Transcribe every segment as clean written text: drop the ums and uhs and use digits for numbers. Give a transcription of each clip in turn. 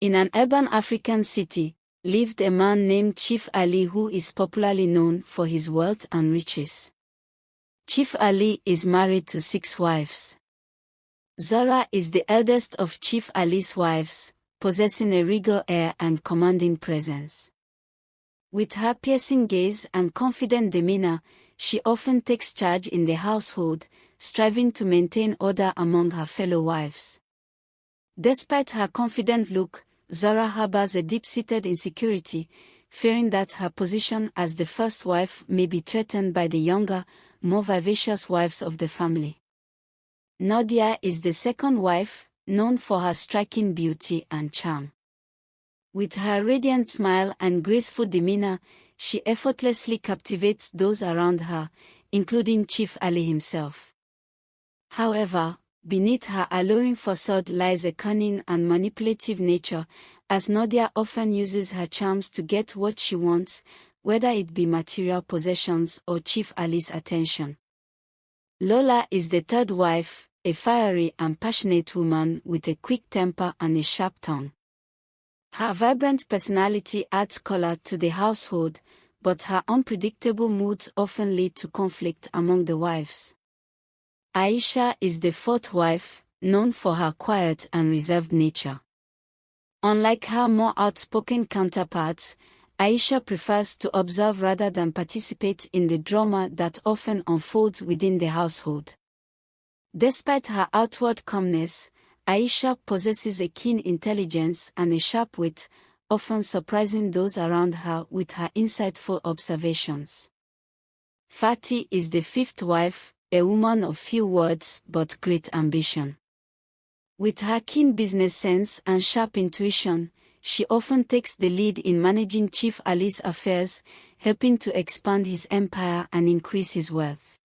In an urban African city, lived a man named Chief Ali who is popularly known for his wealth and riches. Chief Ali is married to 6 wives. Zara is the eldest of Chief Ali's wives, possessing a regal air and commanding presence. With her piercing gaze and confident demeanor, she often takes charge in the household, striving to maintain order among her fellow wives. Despite her confident look, Zara harbors a deep-seated insecurity, fearing that her position as the first wife may be threatened by the younger, more vivacious wives of the family. Nadia is the second wife, known for her striking beauty and charm. With her radiant smile and graceful demeanor, she effortlessly captivates those around her, including Chief Ali himself. However, beneath her alluring facade lies a cunning and manipulative nature, as Nadia often uses her charms to get what she wants, whether it be material possessions or Chief Ali's attention. Lola is the third wife, a fiery and passionate woman with a quick temper and a sharp tongue. Her vibrant personality adds color to the household, but her unpredictable moods often lead to conflict among the wives. Aisha is the fourth wife, known for her quiet and reserved nature. Unlike her more outspoken counterparts, Aisha prefers to observe rather than participate in the drama that often unfolds within the household. Despite her outward calmness, Aisha possesses a keen intelligence and a sharp wit, often surprising those around her with her insightful observations. Fatih is the fifth wife, a woman of few words but great ambition. With her keen business sense and sharp intuition, she often takes the lead in managing Chief Ali's affairs, helping to expand his empire and increase his wealth.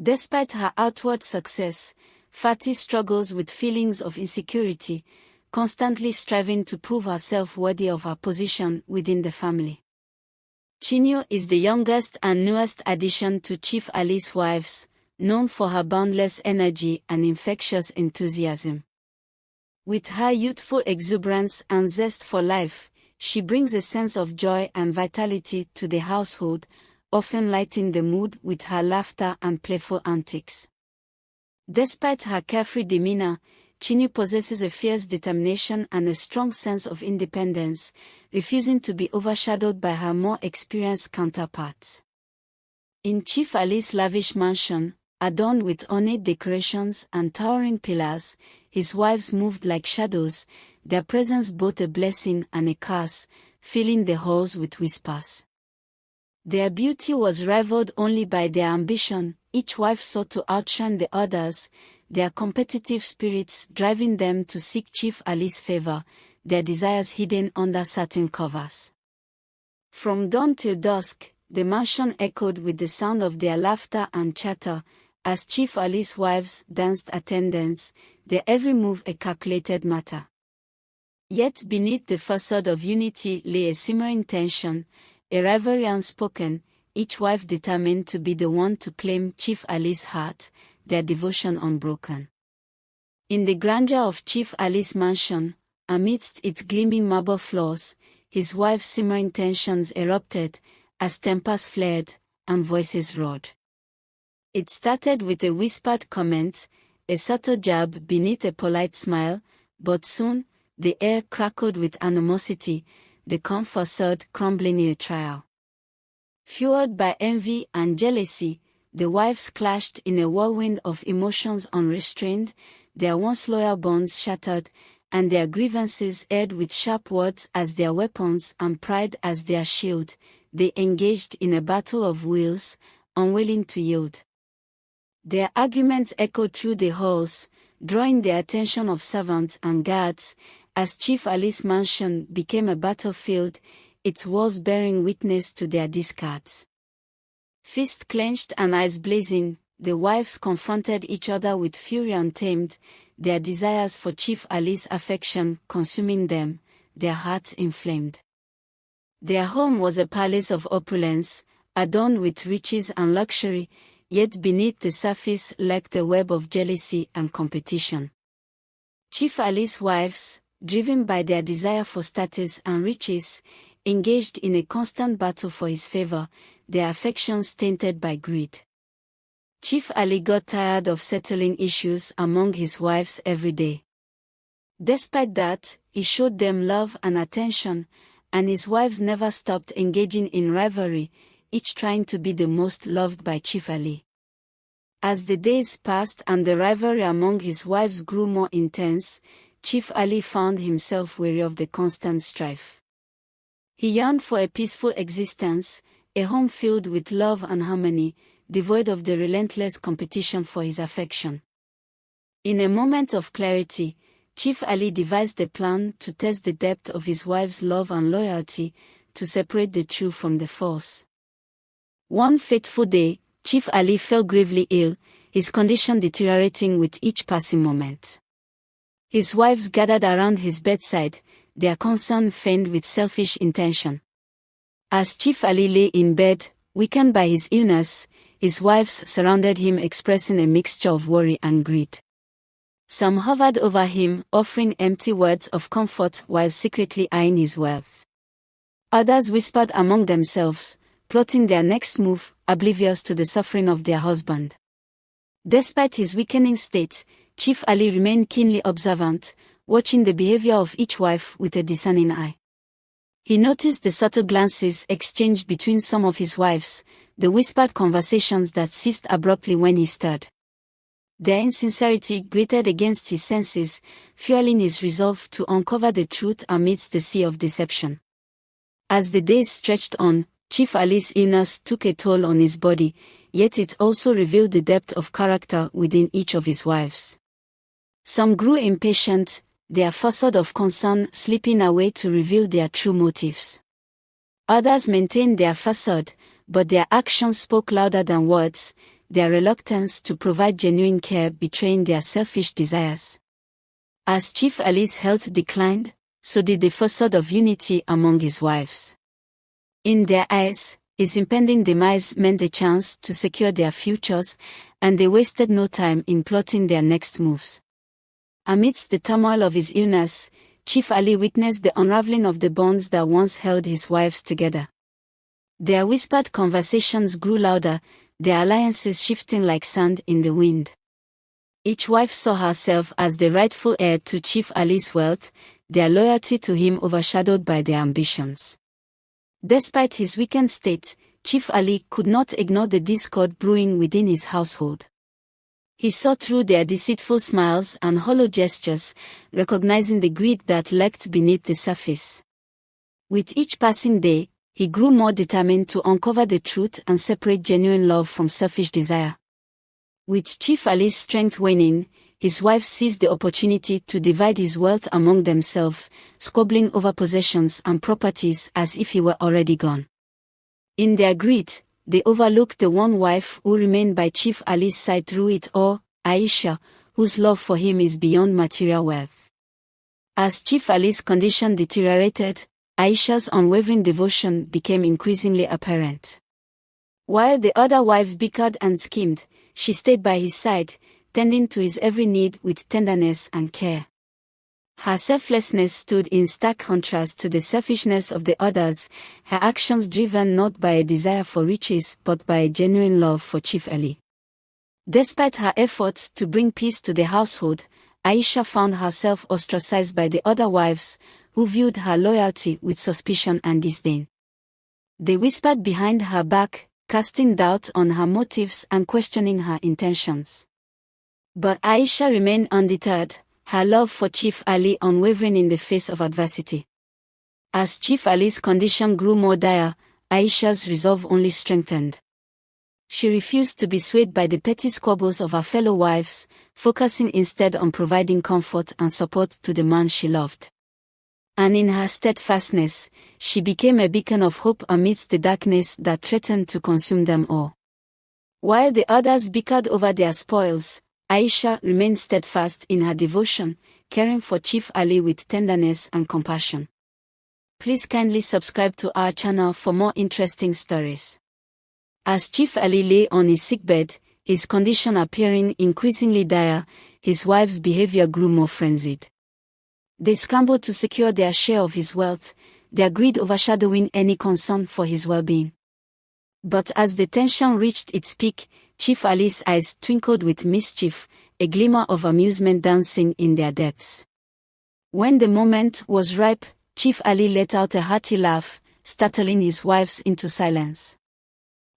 Despite her outward success, Fatih struggles with feelings of insecurity, constantly striving to prove herself worthy of her position within the family. Chinyo is the youngest and newest addition to Chief Ali's wives, known for her boundless energy and infectious enthusiasm. With her youthful exuberance and zest for life, she brings a sense of joy and vitality to the household, often lightening the mood with her laughter and playful antics. Despite her carefree demeanor, Chinyo possesses a fierce determination and a strong sense of independence, refusing to be overshadowed by her more experienced counterparts. In Chief Ali's lavish mansion, adorned with ornate decorations and towering pillars, his wives moved like shadows, their presence both a blessing and a curse, filling the halls with whispers. Their beauty was rivaled only by their ambition. Each wife sought to outshine the others, their competitive spirits driving them to seek Chief Ali's favor, their desires hidden under certain covers. From dawn till dusk, the mansion echoed with the sound of their laughter and chatter, as Chief Ali's wives danced attendance, their every move a calculated matter. Yet beneath the facade of unity lay a simmering tension, a rivalry unspoken, each wife determined to be the one to claim Chief Ali's heart, their devotion unbroken. In the grandeur of Chief Ali's mansion, amidst its gleaming marble floors, his wife's simmering tensions erupted, as tempers flared, and voices roared. It started with a whispered comment, a subtle jab beneath a polite smile, but soon, the air crackled with animosity, the calm facade crumbling in a trial. Fueled by envy and jealousy, the wives clashed in a whirlwind of emotions unrestrained, their once loyal bonds shattered, and their grievances aired with sharp words as their weapons and pride as their shield. They engaged in a battle of wills, unwilling to yield. Their arguments echoed through the halls, drawing the attention of servants and guards, as Chief Ali's mansion became a battlefield, its walls bearing witness to their discards. Fists clenched and eyes blazing, the wives confronted each other with fury untamed, their desires for Chief Ali's affection consuming them, their hearts inflamed. Their home was a palace of opulence, adorned with riches and luxury, yet beneath the surface lurked a web of jealousy and competition. Chief Ali's wives, driven by their desire for status and riches, engaged in a constant battle for his favor, their affections tainted by greed. Chief Ali got tired of settling issues among his wives every day. Despite that, he showed them love and attention, and his wives never stopped engaging in rivalry, each trying to be the most loved by Chief Ali. As the days passed and the rivalry among his wives grew more intense, Chief Ali found himself weary of the constant strife. He yearned for a peaceful existence, a home filled with love and harmony, devoid of the relentless competition for his affection. In a moment of clarity, Chief Ali devised a plan to test the depth of his wife's love and loyalty, to separate the true from the false. One fateful day, Chief Ali fell gravely ill, his condition deteriorating with each passing moment. His wives gathered around his bedside, their concern feigned with selfish intention. As Chief Ali lay in bed, weakened by his illness, his wives surrounded him, expressing a mixture of worry and greed. Some hovered over him, offering empty words of comfort while secretly eyeing his wealth. Others whispered among themselves, plotting their next move, oblivious to the suffering of their husband. Despite his weakening state, Chief Ali remained keenly observant, watching the behavior of each wife with a discerning eye. He noticed the subtle glances exchanged between some of his wives, the whispered conversations that ceased abruptly when he stirred. Their insincerity grated against his senses, fueling his resolve to uncover the truth amidst the sea of deception. As the days stretched on, Chief Ali's illness took a toll on his body, yet it also revealed the depth of character within each of his wives. Some grew impatient, their facade of concern slipping away to reveal their true motives. Others maintained their facade, but their actions spoke louder than words, their reluctance to provide genuine care betraying their selfish desires. As Chief Ali's health declined, so did the facade of unity among his wives. In their eyes, his impending demise meant a chance to secure their futures, and they wasted no time in plotting their next moves. Amidst the turmoil of his illness, Chief Ali witnessed the unraveling of the bonds that once held his wives together. Their whispered conversations grew louder, their alliances shifting like sand in the wind. Each wife saw herself as the rightful heir to Chief Ali's wealth, their loyalty to him overshadowed by their ambitions. Despite his weakened state, Chief Ali could not ignore the discord brewing within his household. He saw through their deceitful smiles and hollow gestures, recognizing the greed that lurked beneath the surface. With each passing day, he grew more determined to uncover the truth and separate genuine love from selfish desire. With Chief Ali's strength waning, his wives seized the opportunity to divide his wealth among themselves, squabbling over possessions and properties as if he were already gone. In their greed, they overlooked the one wife who remained by Chief Ali's side through it all, Aisha, whose love for him is beyond material wealth. As Chief Ali's condition deteriorated, Aisha's unwavering devotion became increasingly apparent. While the other wives bickered and schemed, she stayed by his side, tending to his every need with tenderness and care. Her selflessness stood in stark contrast to the selfishness of the others, her actions driven not by a desire for riches but by a genuine love for Chief Ali. Despite her efforts to bring peace to the household, Aisha found herself ostracized by the other wives, who viewed her loyalty with suspicion and disdain. They whispered behind her back, casting doubt on her motives and questioning her intentions. But Aisha remained undeterred, her love for Chief Ali unwavering in the face of adversity. As Chief Ali's condition grew more dire, Aisha's resolve only strengthened. She refused to be swayed by the petty squabbles of her fellow wives, focusing instead on providing comfort and support to the man she loved. And in her steadfastness, she became a beacon of hope amidst the darkness that threatened to consume them all. While the others bickered over their spoils, Aisha remained steadfast in her devotion, caring for Chief Ali with tenderness and compassion. Please kindly subscribe to our channel for more interesting stories. As Chief Ali lay on his sickbed, his condition appearing increasingly dire, his wife's behavior grew more frenzied. They scrambled to secure their share of his wealth, their greed overshadowing any concern for his well-being. But as the tension reached its peak, Chief Ali's eyes twinkled with mischief, a glimmer of amusement dancing in their depths. When the moment was ripe, Chief Ali let out a hearty laugh, startling his wives into silence.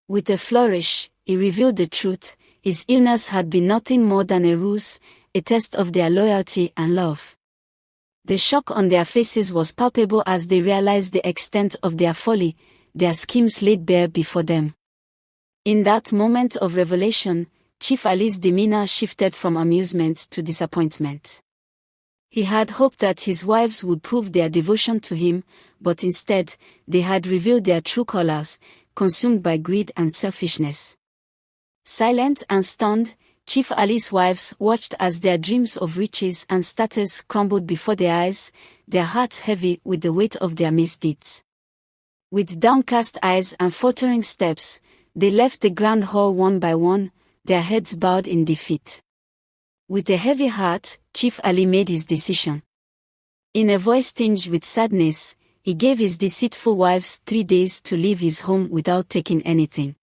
With a flourish, he revealed the truth: his illness had been nothing more than a ruse, a test of their loyalty and love. The shock on their faces was palpable as they realized the extent of their folly, their schemes laid bare before them. In that moment of revelation, Chief Ali's demeanor shifted from amusement to disappointment. He had hoped that his wives would prove their devotion to him, but instead, they had revealed their true colors, consumed by greed and selfishness. Silent and stunned, Chief Ali's wives watched as their dreams of riches and status crumbled before their eyes, their hearts heavy with the weight of their misdeeds. With downcast eyes and faltering steps, they left the grand hall one by one, their heads bowed in defeat. With a heavy heart, Chief Ali made his decision. In a voice tinged with sadness, he gave his deceitful wives 3 days to leave his home without taking anything.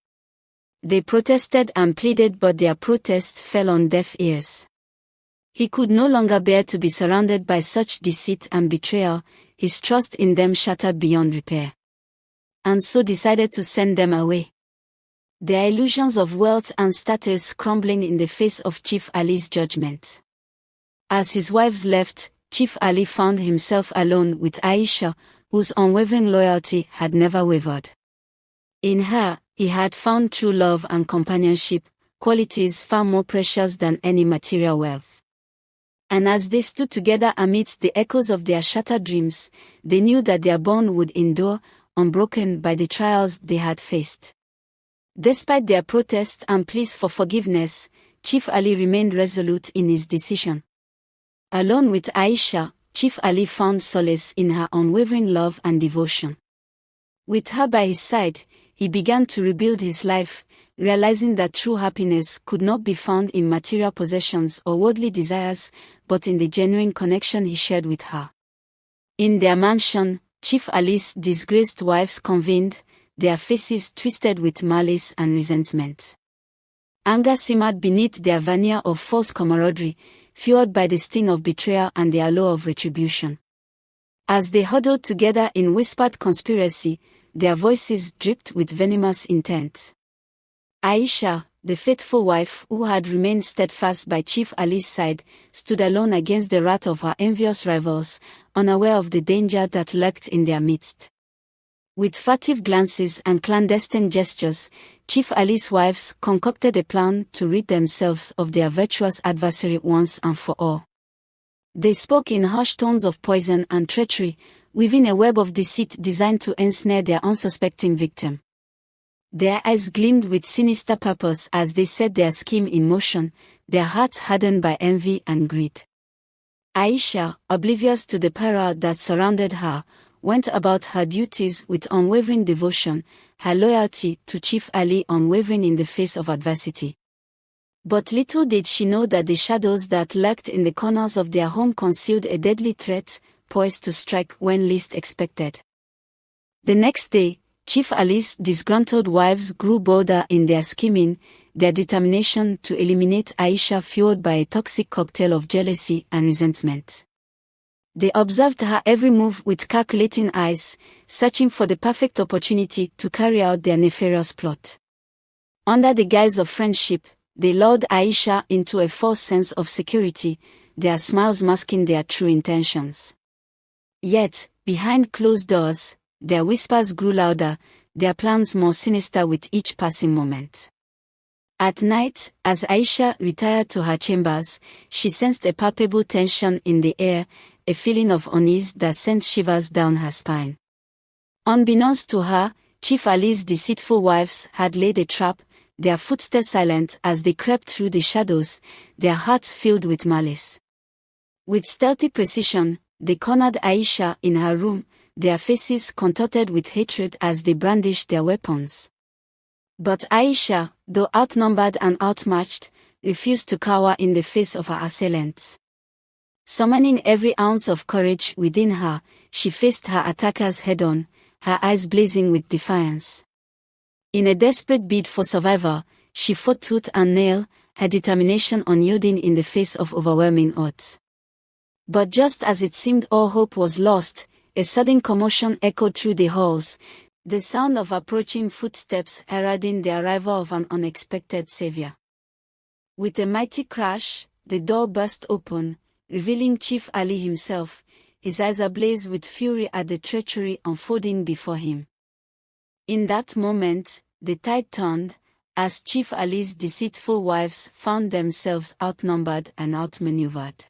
They protested and pleaded, but their protests fell on deaf ears. He could no longer bear to be surrounded by such deceit and betrayal, his trust in them shattered beyond repair. And so decided to send them away. Their illusions of wealth and status crumbling in the face of Chief Ali's judgment. As his wives left, Chief Ali found himself alone with Aisha, whose unwavering loyalty had never wavered. In her, he had found true love and companionship, qualities far more precious than any material wealth. And as they stood together amidst the echoes of their shattered dreams, they knew that their bond would endure, unbroken by the trials they had faced. Despite their protests and pleas for forgiveness, Chief Ali remained resolute in his decision. Alone with Aisha, Chief Ali found solace in her unwavering love and devotion. With her by his side, he began to rebuild his life, realizing that true happiness could not be found in material possessions or worldly desires, but in the genuine connection he shared with her. In their mansion, Chief Ali's disgraced wives convened, their faces twisted with malice and resentment. Anger simmered beneath their veneer of false camaraderie, fueled by the sting of betrayal and the allure of retribution. As they huddled together in whispered conspiracy, their voices dripped with venomous intent. Aisha, the faithful wife who had remained steadfast by Chief Ali's side, stood alone against the wrath of her envious rivals, unaware of the danger that lurked in their midst. With furtive glances and clandestine gestures, Chief Ali's wives concocted a plan to rid themselves of their virtuous adversary once and for all. They spoke in hushed tones of poison and treachery, weaving a web of deceit designed to ensnare their unsuspecting victim. Their eyes gleamed with sinister purpose as they set their scheme in motion, their hearts hardened by envy and greed. Aisha, oblivious to the peril that surrounded her, went about her duties with unwavering devotion, her loyalty to Chief Ali unwavering in the face of adversity. But little did she know that the shadows that lurked in the corners of their home concealed a deadly threat, poised to strike when least expected. The next day, Chief Ali's disgruntled wives grew bolder in their scheming, their determination to eliminate Aisha fueled by a toxic cocktail of jealousy and resentment. They observed her every move with calculating eyes, searching for the perfect opportunity to carry out their nefarious plot. Under the guise of friendship, they lured Aisha into a false sense of security, their smiles masking their true intentions. Yet, behind closed doors, their whispers grew louder, their plans more sinister with each passing moment. At night, as Aisha retired to her chambers, she sensed a palpable tension in the air, a feeling of unease that sent shivers down her spine. Unbeknownst to her, Chief Ali's deceitful wives had laid a trap, their footsteps silent as they crept through the shadows, their hearts filled with malice. With stealthy precision, they cornered Aisha in her room, their faces contorted with hatred as they brandished their weapons. But Aisha, though outnumbered and outmatched, refused to cower in the face of her assailants. Summoning every ounce of courage within her, she faced her attackers head-on, her eyes blazing with defiance. In a desperate bid for survival, she fought tooth and nail, her determination unyielding in the face of overwhelming odds. But just as it seemed all hope was lost, a sudden commotion echoed through the halls, the sound of approaching footsteps heralding the arrival of an unexpected savior. With a mighty crash, the door burst open, revealing Chief Ali himself, his eyes ablaze with fury at the treachery unfolding before him. In that moment, the tide turned, as Chief Ali's deceitful wives found themselves outnumbered and outmaneuvered.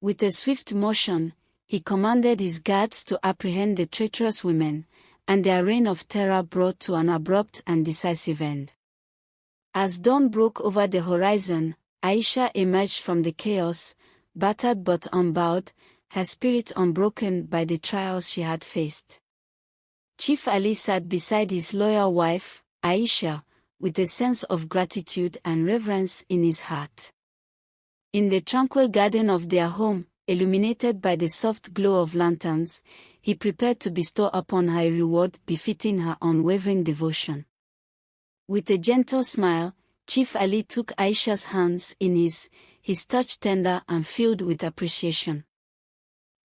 With a swift motion, he commanded his guards to apprehend the traitorous women, and their reign of terror brought to an abrupt and decisive end. As dawn broke over the horizon, Aisha emerged from the chaos, battered but unbowed, her spirit unbroken by the trials she had faced. Chief Ali sat beside his loyal wife, Aisha, with a sense of gratitude and reverence in his heart. In the tranquil garden of their home, illuminated by the soft glow of lanterns, he prepared to bestow upon her a reward befitting her unwavering devotion. With a gentle smile, Chief Ali took Aisha's hands in his touch tender and filled with appreciation.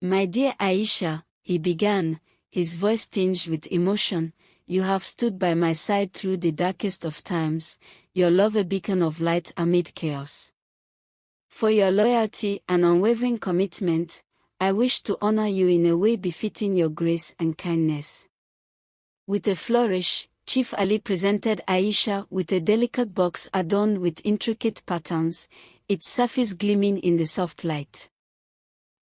"My dear Aisha," he began, his voice tinged with emotion, "you have stood by my side through the darkest of times, your love a beacon of light amid chaos. For your loyalty and unwavering commitment, I wish to honor you in a way befitting your grace and kindness." With a flourish, Chief Ali presented Aisha with a delicate box adorned with intricate patterns, its surface gleaming in the soft light.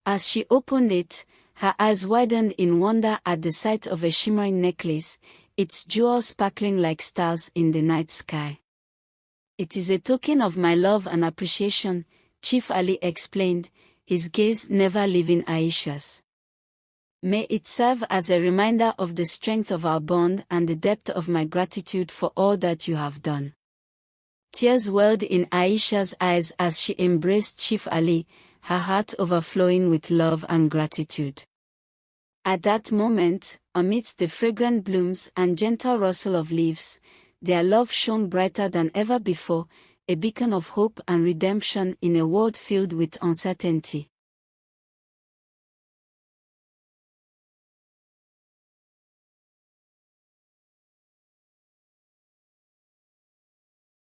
As she opened it, her eyes widened in wonder at the sight of a shimmering necklace, its jewels sparkling like stars in the night sky. "It is a token of my love and appreciation," Chief Ali explained, his gaze never leaving Aisha's. "May it serve as a reminder of the strength of our bond and the depth of my gratitude for all that you have done." Tears welled in Aisha's eyes as she embraced Chief Ali, her heart overflowing with love and gratitude. At that moment, amidst the fragrant blooms and gentle rustle of leaves, their love shone brighter than ever before, a beacon of hope and redemption in a world filled with uncertainty.